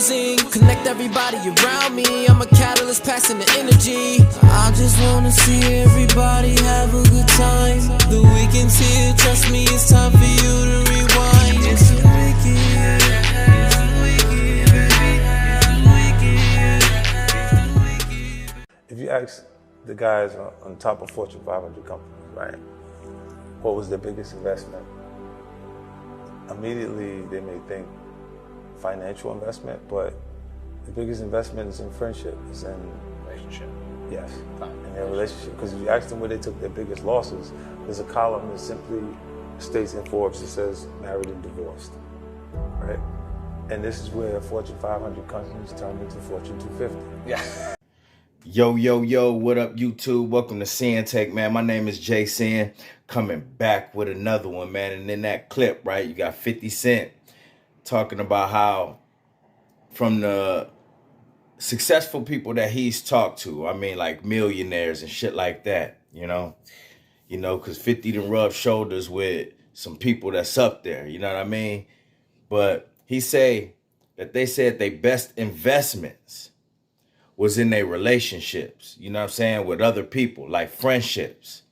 losing. Connect everybody around me. I'm a catalyst passing the energy. I just wanna see everybody have a good time. The weekend's here, trust me, it's time for you to rewind. It's the weekend. If you ask the guys on top of Fortune 500 companies, right, what was their biggest investment? Immediately they may think financial investment, but the biggest investment is in friendship, is in Relationship. yes, in their relationship. Because if you ask them where they took their biggest losses, there's a column that simply states in Forbes that says married and divorced, right? And this is where Fortune 500 companies turn into Fortune 250. Yeah. Yo, what up, YouTube? Welcome to Sinn-Take, man. My name is Jason, coming back with another one, man. And in that clip, right, you got 50 Cent talking about how from the successful people that he's talked to, I mean, like millionaires and shit like that, you know, because 50 done rubbed shoulders with some people that's up there, you know what I mean? But he say that they said they best investments was in their relationships, you know what I'm saying, with other people, like friendships.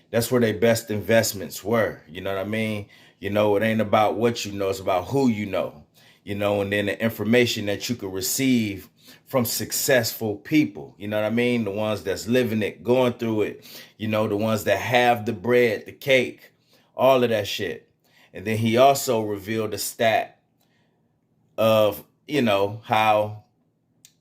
That's where their best investments were, you know what I mean? You know, it ain't about what you know, it's about who you know, and then the information that you can receive from successful people, you know what I mean? The ones that's living it, going through it, the ones that have the bread, the cake, all of that shit. And then he also revealed a stat of, how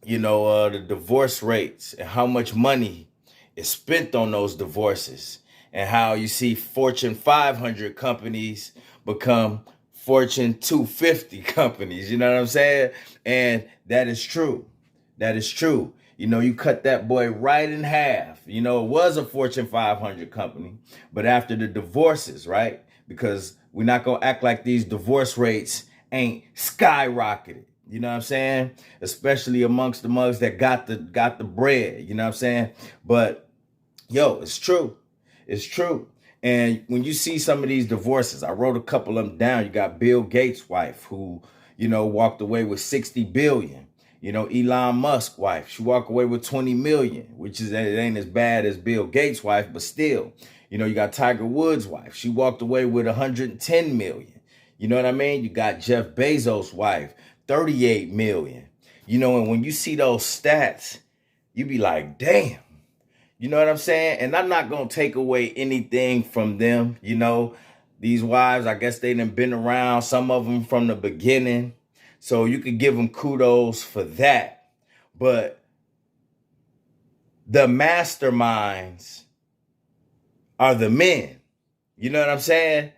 the divorce rates and how much money is spent on those divorces, and how you see Fortune 500 companies become Fortune 250 companies. You know what I'm saying? And that is true. That is true. You cut that boy right in half. It was a Fortune 500 company, but after the divorces, right? Because we're not going to act like these divorce rates ain't skyrocketed. You know what I'm saying? Especially amongst the mugs that got the bread, you know what I'm saying? But yo, it's true. It's true. And when you see some of these divorces, I wrote a couple of them down. You got Bill Gates' wife who, walked away with 60 billion. Elon Musk's wife, she walked away with 20 million, which is, it ain't as bad as Bill Gates' wife, but still, you got Tiger Woods' wife. She walked away with 110 million. You know what I mean? You got Jeff Bezos' wife, 38 million. And when you see those stats, you be like, damn. You know what I'm saying? And I'm not going to take away anything from them. These wives, I guess they done been around, some of them from the beginning. So you could give them kudos for that. But the masterminds are the men. You know what I'm saying?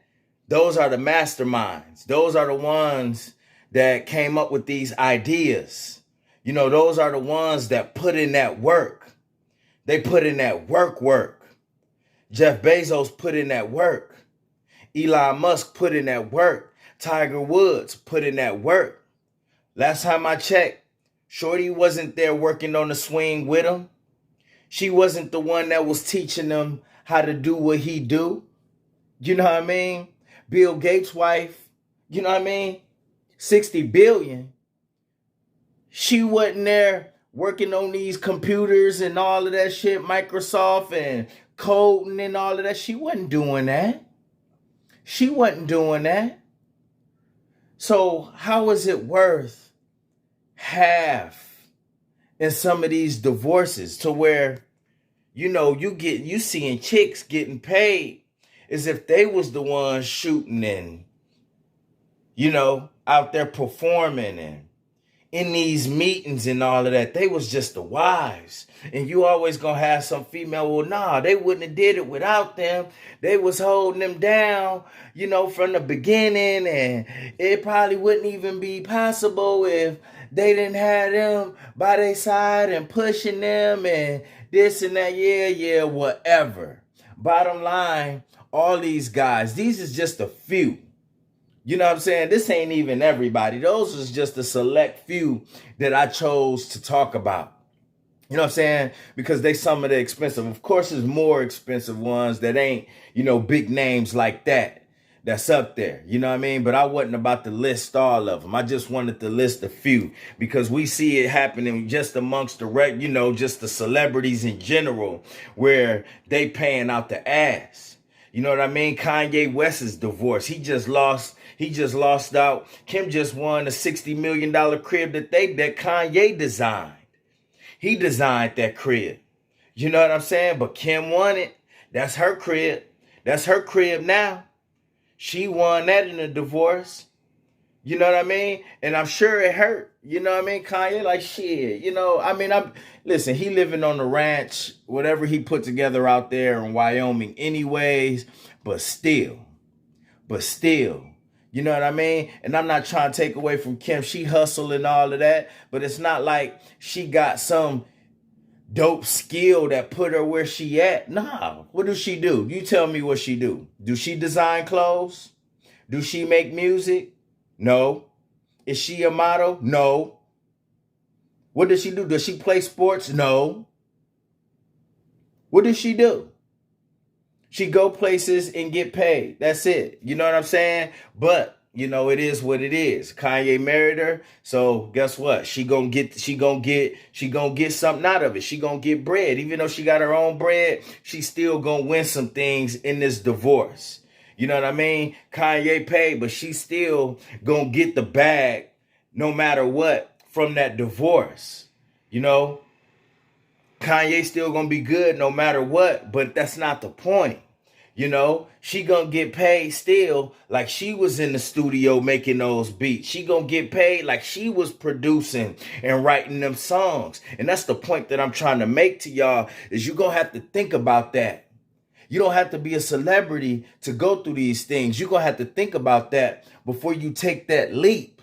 Those are the masterminds. Those are the ones that came up with these ideas. Those are the ones that put in that work. They put in that work. Jeff Bezos put in that work. Elon Musk put in that work. Tiger Woods put in that work. Last time I checked, Shorty wasn't there working on the swing with him. She wasn't the one that was teaching him how to do what he do. You know what I mean? Bill Gates' wife, you know what I mean? 60 billion. She wasn't there working on these computers and all of that shit, Microsoft and coding and all of that. She wasn't doing that. She wasn't doing that. So how is it worth half in some of these divorces to where, you seeing chicks getting paid as if they was the ones shooting and, out there performing and in these meetings and all of that. They was just the wives. And you always gonna have some female, well, nah, they wouldn't have did it without them. They was holding them down, from the beginning. And it probably wouldn't even be possible if they didn't have them by their side and pushing them and this and that. Yeah, whatever. Bottom line, all these guys, these is just a few. You know what I'm saying? This ain't even everybody. Those was just a select few that I chose to talk about. You know what I'm saying? Because they some of the expensive. Of course, there's more expensive ones that ain't, big names like that that's up there. You know what I mean? But I wasn't about to list all of them. I just wanted to list a few because we see it happening just amongst just the celebrities in general, where they paying out the ass. You know what I mean? Kanye West's divorce. He just lost out. Kim just won a $60 million crib that Kanye designed. He designed that crib. You know what I'm saying? But Kim won it. That's her crib. That's her crib now. She won that in a divorce. You know what I mean? And I'm sure it hurt. You know what I mean? Kanye, like, shit. You know, I mean, listen, he living on the ranch, whatever he put together out there in Wyoming anyways, but still, you know what I mean? And I'm not trying to take away from Kim. She hustled and all of that, but it's not like she got some dope skill that put her where she at. Nah, what does she do? You tell me what she do. Do she design clothes? Do she make music? No. Is she a model? No. What does she do? Does she play sports? No. What does she do? She go places and get paid. That's it. You know what I'm saying? But it is what it is. Kanye married her, so guess what? She gonna get something out of it. She gonna get bread. Even though she got her own bread, she still gonna win some things in this divorce. You know what I mean? Kanye paid, but she still gonna get the bag no matter what from that divorce. You know? Kanye still gonna be good no matter what, but that's not the point. You know, she gonna get paid still like she was in the studio making those beats. She gonna get paid like she was producing and writing them songs. And that's the point that I'm trying to make to y'all, is you gonna have to think about that. You don't have to be a celebrity to go through these things. You're gonna have to think about that before you take that leap.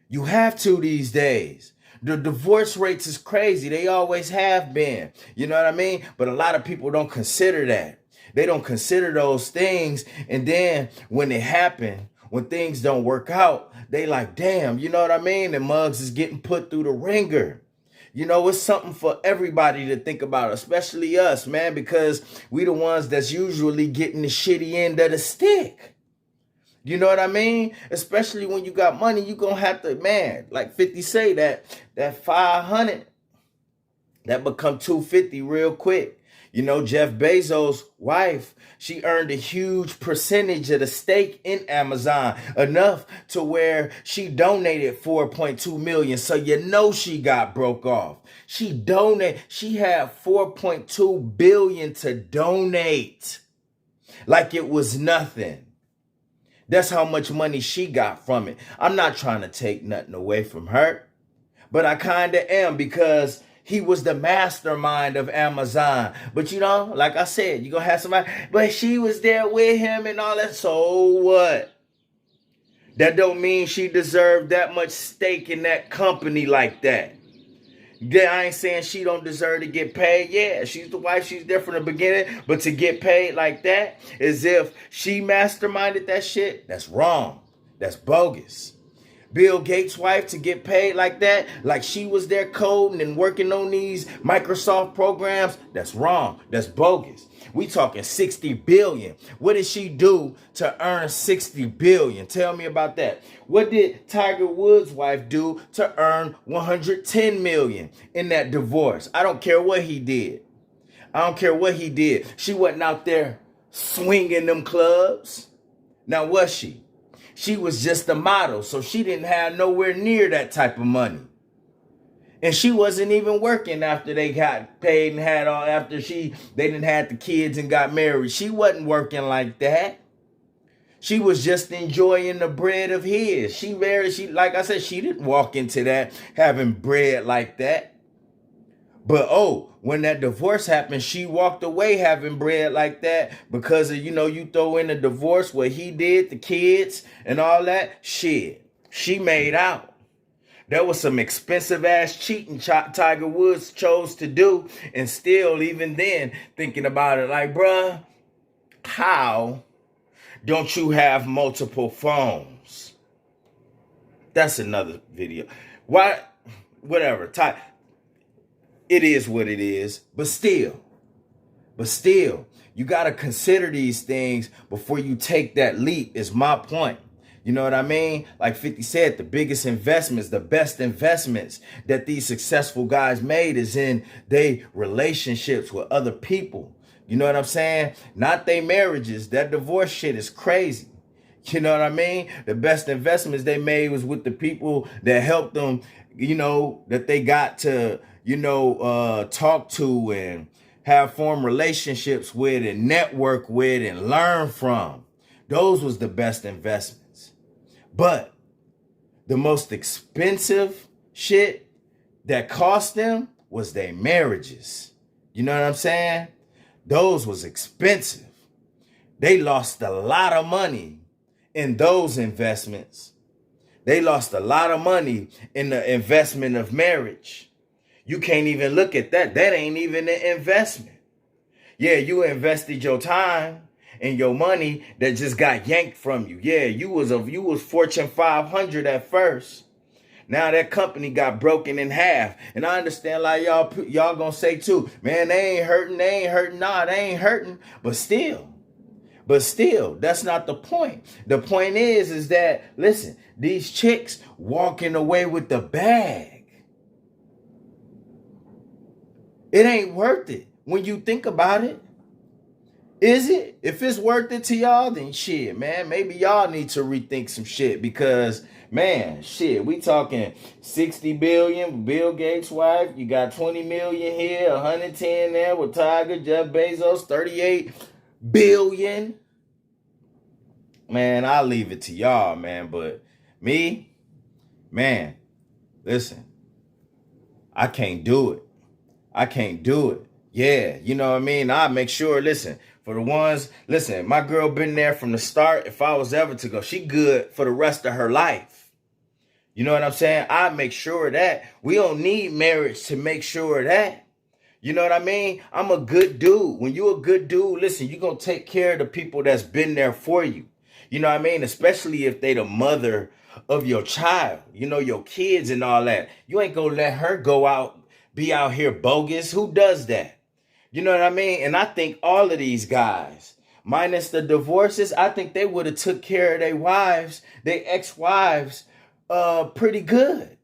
You have to these days. The divorce rates is crazy. They always have been. You know what I mean? But a lot of people don't consider that. They don't consider those things. And then when it happen, when things don't work out, they like, damn, you know what I mean? And Muggs is getting put through the ringer. You know, it's something for everybody to think about, especially us, man, because we the ones that's usually getting the shitty end of the stick. You know what I mean? Especially when you got money, you gonna have to, man, like 50 say that 500, that become 250 real quick. You know, Jeff Bezos' wife, she earned a huge percentage of the stake in Amazon, enough to where she donated 4.2 million. So you know she got broke off. She had 4.2 billion to donate like it was nothing. That's how much money she got from it. I'm not trying to take nothing away from her, but I kind of am, because he was the mastermind of Amazon. But you know, like I said, you're going to have somebody, but she was there with him and all that. So what? That don't mean she deserved that much stake in that company like that. Yeah, I ain't saying she don't deserve to get paid. Yeah, she's the wife. She's there from the beginning. But to get paid like that, as if she masterminded that shit, that's wrong. That's bogus. Bill Gates' wife to get paid like that, like she was there coding and working on these Microsoft programs, that's wrong. That's bogus. We talking 60 billion. What did she do to earn 60 billion? Tell me about that. What did Tiger Woods' wife do to earn 110 million in that divorce? I don't care what he did. She wasn't out there swinging them clubs. Now was she? She was just a model, so she didn't have nowhere near that type of money. And she wasn't even working after they got paid and had all, they didn't have the kids and got married. She wasn't working like that. She was just enjoying the bread of his. Like I said, she didn't walk into that having bread like that. But when that divorce happened, she walked away having bread like that because of, you throw in a divorce, what he did, the kids and all that. Shit, she made out. There was some expensive ass cheating Tiger Woods chose to do. And still, even then, thinking about it like, bruh, how don't you have multiple phones? That's another video. Why? Whatever. It is what it is. But still, But still, you got to consider these things before you take that leap, is my point. You know what I mean? Like 50 said, the biggest investments, the best investments that these successful guys made is in their relationships with other people. You know what I'm saying? Not their marriages. That divorce shit is crazy. You know what I mean? The best investments they made was with the people that helped them, you know, that they got to, you know, talk to and have formed relationships with and network with and learn from. Those was the best investments. But the most expensive shit that cost them was their marriages. You know what I'm saying? Those was expensive. They lost a lot of money in those investments. They lost a lot of money in the investment of marriage. You can't even look at that. That ain't even an investment. Yeah, you invested your time and your money that just got yanked from you. Yeah, you was Fortune 500 at first. Now that company got broken in half. And I understand like y'all gonna say too, man, they ain't hurting. Nah, they ain't hurting. But still, that's not the point. The point is that, listen, these chicks walking away with the bag. It ain't worth it when you think about it. Is it? If it's worth it to y'all, then shit, man, maybe y'all need to rethink some shit because, man, shit, we talking 60 billion, Bill Gates' wife. You got 20 million here, 110 there with Tiger, Jeff Bezos, 38 billion. Man, I'll leave it to y'all, man. But me, man, listen, I can't do it. Yeah, you know what I mean? I make sure, listen, for the ones, listen, my girl been there from the start. If I was ever to go, she good for the rest of her life. You know what I'm saying? I make sure that we don't need marriage to make sure that. You know what I mean? I'm a good dude. When you a good dude, listen, you going to take care of the people that's been there for you. You know what I mean? Especially if they the mother of your child, you know, your kids and all that. You ain't going to let her go out, be out here bogus. Who does that? You know what I mean? And I think all of these guys, minus the divorces, I think they would have took care of their wives, their ex-wives, pretty good.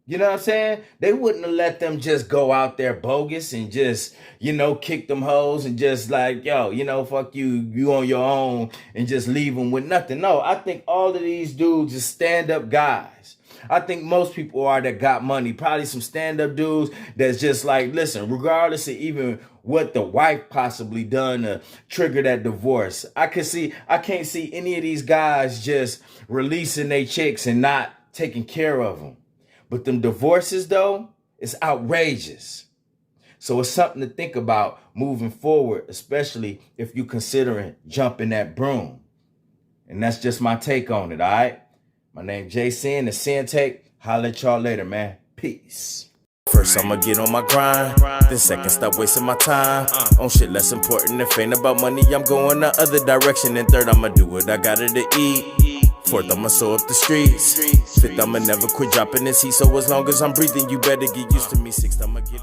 You know what I'm saying? They wouldn't have let them just go out there bogus and just, you know, kick them hoes and just like, yo, you know, fuck you, you on your own and just leave them with nothing. No, I think all of these dudes are stand-up guys. I think most people are that got money. Probably some stand-up dudes that's just like, listen, regardless of even what the wife possibly done to trigger that divorce. I can't see any of these guys just releasing their chicks and not taking care of them. But them divorces, though, it's outrageous. So it's something to think about moving forward, especially if you're considering jumping that broom. And that's just my take on it, all right? My name Sinn, the Sinn-Take. Holla at y'all later, man. Peace. First, I'ma get on my grind. Then second, stop wasting my time on shit less important. If ain't about money, I'm going the other direction. And third, I'ma do what I gotta to eat. Fourth, I'ma sew up the streets. Fifth, I'ma never quit dropping this heat. So as long as I'm breathing, you better get used to me. Sixth, I'ma get